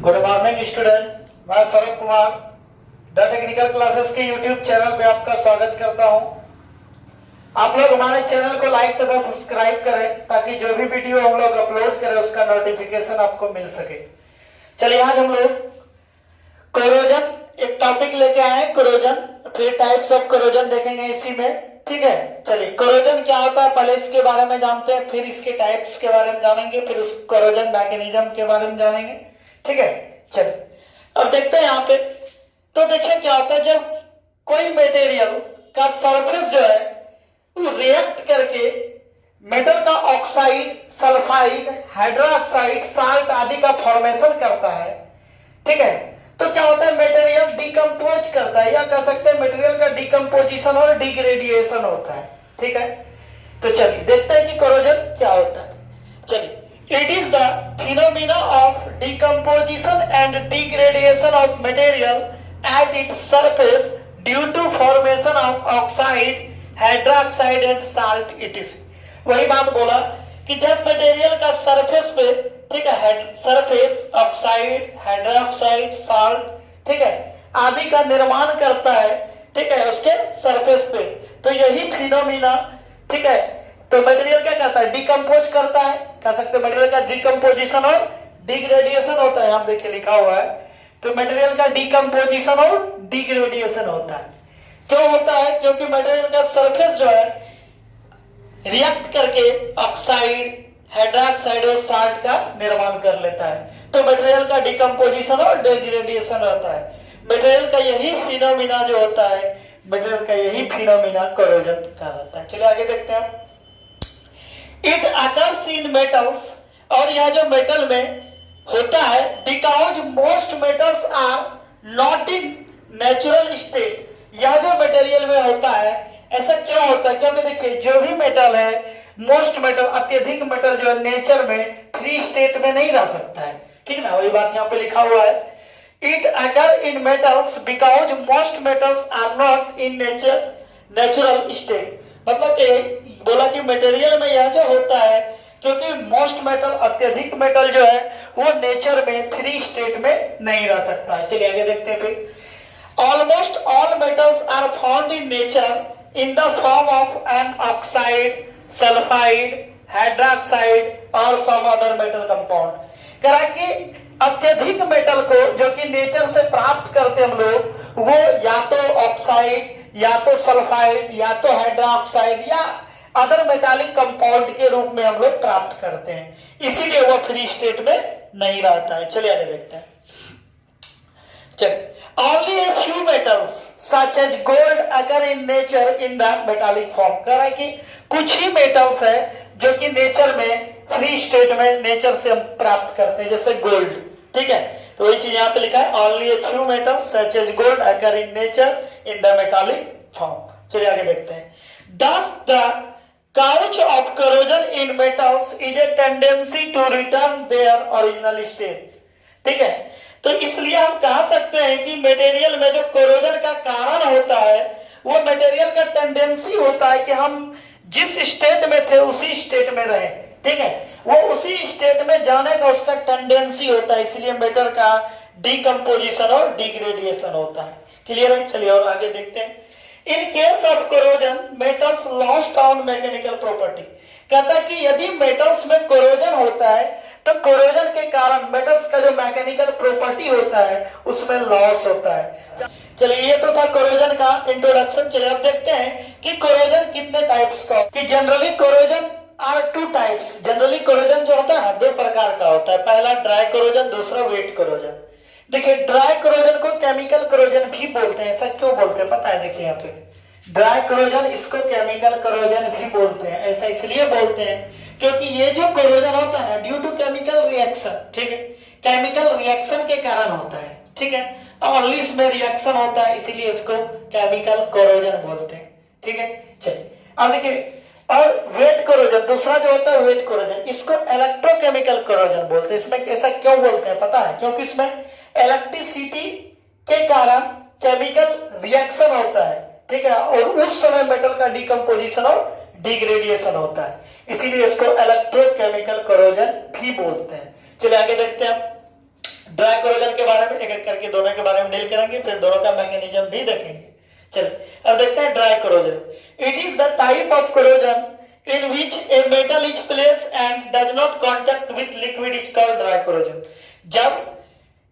Good morning student, मैं Saurabh Kumar the technical classes के YouTube channel पे आपका स्वागत करता हूं। आप लोग हमारे चैनल को लाइक तथा सब्सक्राइब करें ताकि जो भी वीडियो हम लोग अपलोड करें उसका नोटिफिकेशन आपको मिल सके। चलिए आज हम लोग कोरोजन एक टॉपिक लेके आए हैं, कोरोजन, फिर टाइप्स ऑफ कोरोजन देखेंगे इसी में। ठीक है, चलिए कोरोजन क्या होता है पहले इसके बारे में जानते हैं, फिर इसके टाइप्स के बारे में जानेंगे, फिर उस कोरोजन मैकेनिज्म के बारे में जानेंगे। ठीक है, चलिए अब देखते हैं यहाँ पे। तो देखिए क्या होता है, जब कोई मटेरियल का सरफेस जो है वो रिएक्ट करके मेटल का ऑक्साइड, सल्फाइड, हाइड्रोक्साइड, साल्ट आदि का फॉर्मेशन करता है। ठीक है, तो क्या होता है मटेरियल डिकम्पोज करता है, या कह सकते हैं मटेरियल का डिकम्पोजिशन और डिग्रेडिएशन होता है। ठीक है, तो चलिए देखते हैं कि कोरोजन क्या होता है। चलिए, it is the phenomena of decomposition and degradation of material at its surface due to formation of oxide, hydroxide and salt etc. वही बात बोला कि जब मटेरियल का सरफेस पे, ठीक है, सरफेस ऑक्साइड, हाइड्रोक्साइड, साल्ट, ठीक है, आदि का निर्माण करता है, ठीक है, उसके सरफेस पे, तो यही फिनोमिना, ठीक है, तो मटेरियल क्या करता है, डिकम्पोज करता है, कह सकते हैं मटेरियल का डिकम्पोजिशन और डिग्रेडिएशन होता है। यहाँ देखिए लिखा हुआ है, तो मटेरियल का डिकम्पोजिशन और डिग्रेडिएशन होता है। क्यों होता है? क्योंकि मटेरियल का सरफेस जो है रिएक्ट करके ऑक्साइड, हाइड्रोक्साइड और साल्ट का निर्माण कर लेता है, तो मटेरियल का डिकम्पोजिशन और डिग्रेडिएशन होता है। मटेरियल का यही फिनोमिना जो होता है, मटेरियल का यही फिनोमिना कोरोजन कहलाता है। चलिए आगे देखते हैं। इट अकर्स इन मेटल्स, और यह जो मेटल में होता है, because most metals are not in natural state. यह जो मटेरियल में होता है, ऐसा क्यों होता है? क्योंकि देखिए जो भी मेटल है, मोस्ट मेटल, अत्यधिक मेटल जो है नेचर में फ्री स्टेट में नहीं रह सकता है। ठीक है ना, वही बात यहाँ पे लिखा हुआ है। It occur in metals because most metals are not in natural state. मतलब कि बोला कि मटेरियल में यह जो होता है, क्योंकि मोस्ट मेटल, अत्यधिक मेटल जो है वो नेचर में फ्री स्टेट में नहीं रह सकता है। चलिए आगे देखते हैं। फिर almost all metals are found in nature in the form of an oxide, sulphide, hydroxide और सम अदर मेटल कंपाउंड। कह रहा कि अत्यधिक मेटल को जो कि नेचर से प्राप्त करते हम लोग, वो या तो ऑक्साइड, या तो सल्फाइड, या तो हाइड्रोक्साइड या अदर मेटालिक कंपाउंड के रूप में हम लोग प्राप्त करते हैं, इसीलिए वो फ्री स्टेट में नहीं रहता है। चलिए आगे देखते हैं। चलिए, only a few metals such as gold occur in nature in the metallic form. कह रहा है कि कुछ ही मेटल्स है जो कि नेचर में फ्री स्टेट में नेचर से हम प्राप्त करते हैं, जैसे गोल्ड। ठीक है, तो वही चीज यहाँ पे लिखा है, only a few metals such as gold occur in nature in the metallic form. चलिए आगे देखते हैं। Thus the couch of corrosion in metals is a tendency to return their original state। ठीक है, तो इसलिए हम कह सकते हैं कि मटेरियल में जो कोरोजन का कारण होता है, वो मटेरियल का टेंडेंसी होता है कि हम जिस स्टेट में थे उसी स्टेट में रहे। ठीक है, वो उसी स्टेट में जाने का उसका टेंडेंसी होता है, इसलिए मेटर का डिकम्पोजिशन और डिग्रेडिएशन होता है। क्लियर है? चलिए और आगे देखते हैं। In case of corrosion metals lost on mechanical property. कहता है कि यदि मेटल्स में कोरोजन होता है तो कोरोजन के कारण मेटल्स का जो मैकेनिकल प्रॉपर्टी होता है उसमें लॉस होता है। चलिए ये तो था कोरोजन का इंट्रोडक्शन। चलिए अब देखते हैं कि कोरोजन कितने टाइप्स का। कि generally corrosion are two types. Generally corrosion जो होता है ना, दो प्रकार का होता है। पहला ड्राई कोरोजन, दूसरा वेट कोरोजन। देखिए ड्राई कोरोजन को केमिकल कोरोजन भी बोलते हैं। ऐसा क्यों बोलते हैं पता है? देखिए यहाँ पे ड्राई कोरोजन, इसको केमिकल कोरोजन भी बोलते हैं। ऐसा इसलिए बोलते हैं क्योंकि ये जो कोरोजन होता है ना, ड्यू टू केमिकल रिएक्शन, ठीक है, केमिकल रिएक्शन के कारण होता है। ठीक है, ओनली इसमें रिएक्शन होता है, इसीलिए इसको केमिकल कोरोजन बोलते हैं। ठीक है, चलिए अब देखिए। और वेट कोरोजन दूसरा जो होता है, वेट कोरोजन, इसको इलेक्ट्रोकेमिकल कोरोजन बोलते हैं। इसमें ऐसा क्यों बोलते हैं पता है? क्योंकि इसमें इलेक्ट्रिसिटी के कारण केमिकल रिएक्शन होता है। ठीक है, और उस समय मेटल का डिकम्पोजिशन और डिग्रेडिएशन होता है, इसीलिए इसको इलेक्ट्रोकेमिकल कोरोजन भी बोलते हैं। चलिए आगे देखते हैं। ड्राई कोरोजन के बारे में एक एक करके दोनों के बारे में डील करेंगे, फिर दोनों का मैकेनिज्म भी देखेंगे। चलिए अब देखते हैं dry corrosion. It is the type of corrosion in which A metal is placed and does not contact with liquid is called dry corrosion. जब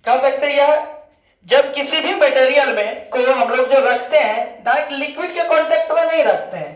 कह सकते हैं जब किसी भी मटेरियल में को हम लोग जो रखते हैं डायरेक्ट लिक्विड के कांटेक्ट में नहीं रखते हैं,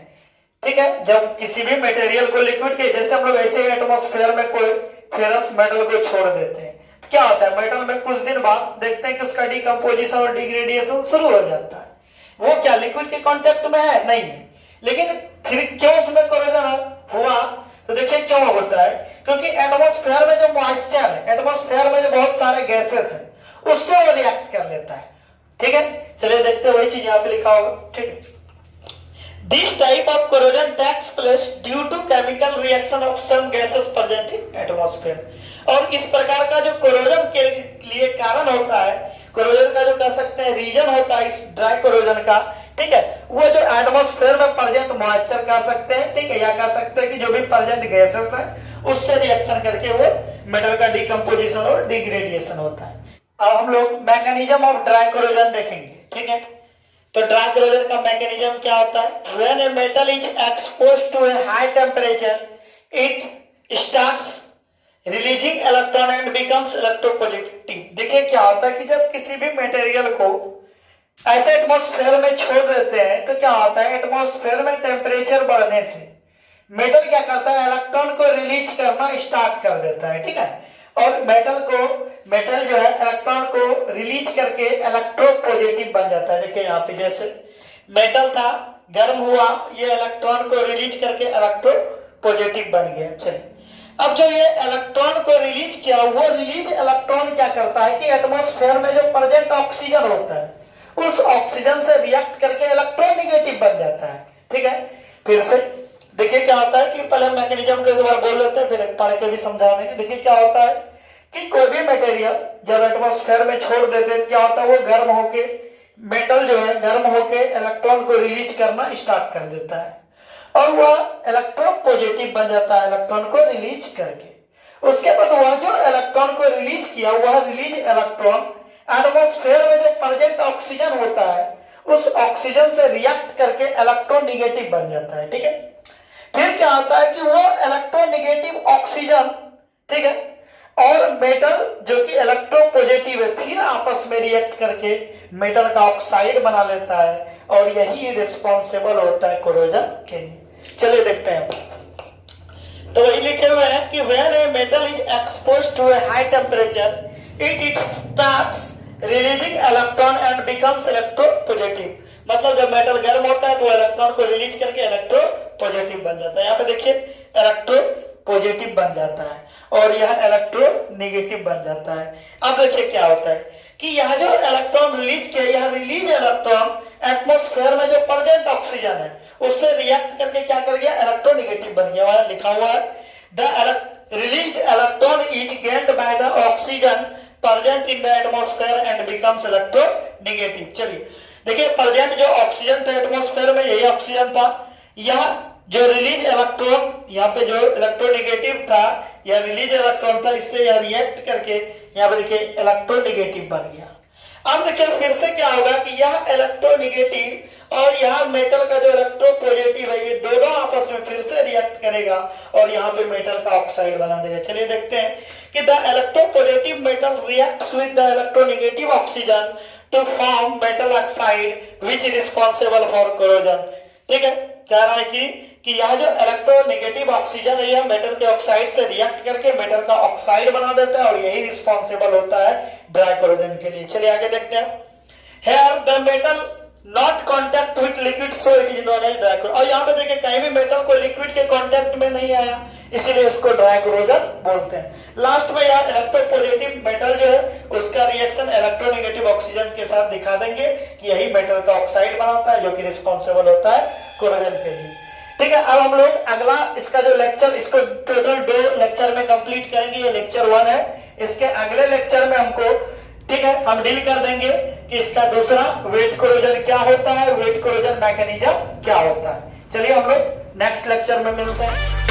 ठीक है। जब किसी भी मटेरियल को लिक्विड के, जैसे हम लोग ऐसे एटमॉस्फेयर में कोई फेरस मेटल को छोड़ देते हैं तो क्या होता है, मेटल में कुछ दिन बाद देखते हैं कि उसका डिकम्पोजिशन और डिग्रेडेशन शुरू हो जाता है। वो क्या लिक्विड के कांटेक्ट में है? नहीं है। लेकिन फिर क्यों उसमें कोरोजन हुआ? तो देखिए क्यों होता है, क्योंकि एटमॉस्फेयर में जो मॉइस्चर है, एटमॉस्फेयर में जो बहुत सारे गैसेस हैं, उससे वो रिएक्ट कर लेता है, ठीक है। चलिए देखते हैं, वही चीज यहाँ पे लिखा होगा, ठीक है। This type of corrosion takes place due to chemical reaction of some gases present in atmosphere. और इस प्रकार का जो कोरोजन के लिए कारण होता है, कोरोजन का जो कह सकते हैं रीजन होता है इस ड्राई कोरोजन का, ठीक है, वो जो एटमॉस्फेयर में प्रेजेंट मॉइस्चर कह सकते हैं, ठीक है, या कह सकते हैं कि जो भी प्रेजेंट गैसेस है उससे रिएक्शन करके वो मेटल का डिकम्पोजिशन और डिग्रेडेशन होता है। अब हम लोग मैकेनिज्म ऑफ ड्राई कोरोजन देखेंगे, ठीक है। तो ड्राई कोरोजन का मैकेनिज्म क्या होता है? When a metal is exposed to a high temperature it starts releasing electron and becomes electropositive. देखिए क्या होता है कि जब किसी भी मटेरियल को ऐसे एटमॉस्फेयर में छोड़ देते हैं तो क्या होता है, एटमॉस्फेयर में टेम्परेचर बढ़ने से मेटल क्या करता है, इलेक्ट्रॉन को रिलीज करना स्टार्ट कर देता है, ठीक है। और मेटल जो है इलेक्ट्रॉन को रिलीज करके इलेक्ट्रोपॉजिटिव बन जाता है। देखिए यहाँ पे जैसे मेटल था, गर्म हुआ, ये इलेक्ट्रॉन को रिलीज करके इलेक्ट्रोपॉजिटिव बन गया। चलिए अब जो ये इलेक्ट्रॉन को रिलीज किया, वो रिलीज इलेक्ट्रॉन क्या करता है कि एटमॉस्फेयर में जो प्रेजेंट ऑक्सीजन होता है उस ऑक्सीजन से रिएक्ट करके इलेक्ट्रोनेगेटिव बन जाता है, ठीक है। फिर से देखिए क्या होता है कि पहले मैकेनिज्म के द्वारा बोल लेते हैं, फिर पढ़ के भी समझा देंगे। देखिए क्या होता है कि कोई भी मटेरियल जब एटमॉस्फेयर में छोड़ देते हैं क्या होता है, वो गर्म होके, मेटल जो है गर्म होके इलेक्ट्रॉन को रिलीज करना स्टार्ट कर देता है और वह इलेक्ट्रॉन पॉजिटिव बन जाता है इलेक्ट्रॉन को रिलीज करके। उसके बाद वह जो इलेक्ट्रॉन को रिलीज किया, वह रिलीज इलेक्ट्रॉन एटमॉस्फेयर में जो प्रेजेंट ऑक्सीजन होता है उस ऑक्सीजन से रिएक्ट करके इलेक्ट्रोनेगेटिव बन जाता है, ठीक है। फिर क्या होता है कि वो इलेक्ट्रोनेगेटिव ऑक्सीजन, ठीक है, और मेटल जो कि इलेक्ट्रोपॉजिटिव है, फिर आपस में रिएक्ट करके मेटल का ऑक्साइड बना लेता है और यही रिस्पॉन्सिबल होता है कोरोजन के लिए। चलिए देखते हैं। तो वही लिखे हुए हैं कि when a metal is exposed to a high temperature it starts releasing electron and becomes electropositive. मतलब जब मेटल गर्म होता है तो इलेक्ट्रॉन को रिलीज करके इलेक्ट्रोपॉजिटिव बन जाता है। यहाँ पे देखिए इलेक्ट्रोपॉजिटिव बन जाता है और यह इलेक्ट्रोनेगेटिव बन जाता है। अब देखिए क्या होता है कि यह जो इलेक्ट्रॉन रिलीज किया, यह रिलीज इलेक्ट्रॉन एटमॉस्फेयर में जो प्रेजेंट ऑक्सीजन है उससे रिएक्ट करके क्या कर गया, इलेक्ट्रोनेगेटिव बन गया। वहां लिखा हुआ है the released electron is gained by the oxygen present in the atmosphere and becomes electronegative. चलिए देखिए प्रेजेंट जो ऑक्सीजन था एटमॉस्फेयर में, यही ऑक्सीजन था। यह जो रिलीज इलेक्ट्रॉन, यहाँ पे जो इलेक्ट्रोनेगेटिव था, यह रिलीज इलेक्ट्रॉन था, इससे यह रिएक्ट करके यहाँ पे देखिए इलेक्ट्रोनेगेटिव बन गया। अब देखिए फिर से क्या होगा कि यह इलेक्ट्रोनेगेटिव और यह मेटल का जो इलेक्ट्रोपॉजिटिव है, ये दोनों आपस में फिर से रिएक्ट करेगा और यहाँ पे मेटल का ऑक्साइड बना देगा। चलिए देखते हैं कि the electropositive metal reacts with the electronegative oxygen to form metal oxide which is responsible for corrosion. ठीक है, कह रहा है कि यह जो इलेक्ट्रोनेगेटिव ऑक्सीजन है यह मेटल के ऑक्साइड से रिएक्ट करके मेटल का ऑक्साइड बना देता है और यही रिस्पॉन्सिबल होता है ड्राई कोरोजन के लिए। चलिए आगे देखते हैं। Here the metal not contact with liquid so it is known as dry corrosion। और यहाँ पे देखिए कहीं भी मेटल को लिक्विड के कांटेक्ट में नहीं आया, इसीलिए इसको ड्राई कोरोजन बोलते हैं। लास्ट में यहाँ इलेक्ट्रोपॉजिटिव मेटल जो है उसका रिएक्शन इलेक्ट्रोनेगेटिव ऑक्सीजन के साथ दिखा देंगे कि यही मेटल का ऑक्साइड बनाता है जो कि रिस्पॉन्सिबल होता है कोरोजन के लिए। ठीक है, अब हम लोग अगला इसका जो लेक्चर, इसको टोटल 2 लेक्चर में कंप्लीट करेंगे। ये लेक्चर 1 है। इसके अगले लेक्चर में हमको, ठीक है, हम डील कर देंगे कि इसका दूसरा वेट कोरोजन क्या होता है, वेट कोरोजन मैकेनिज्म क्या होता है। चलिए हम लोग नेक्स्ट लेक्चर में मिलते हैं।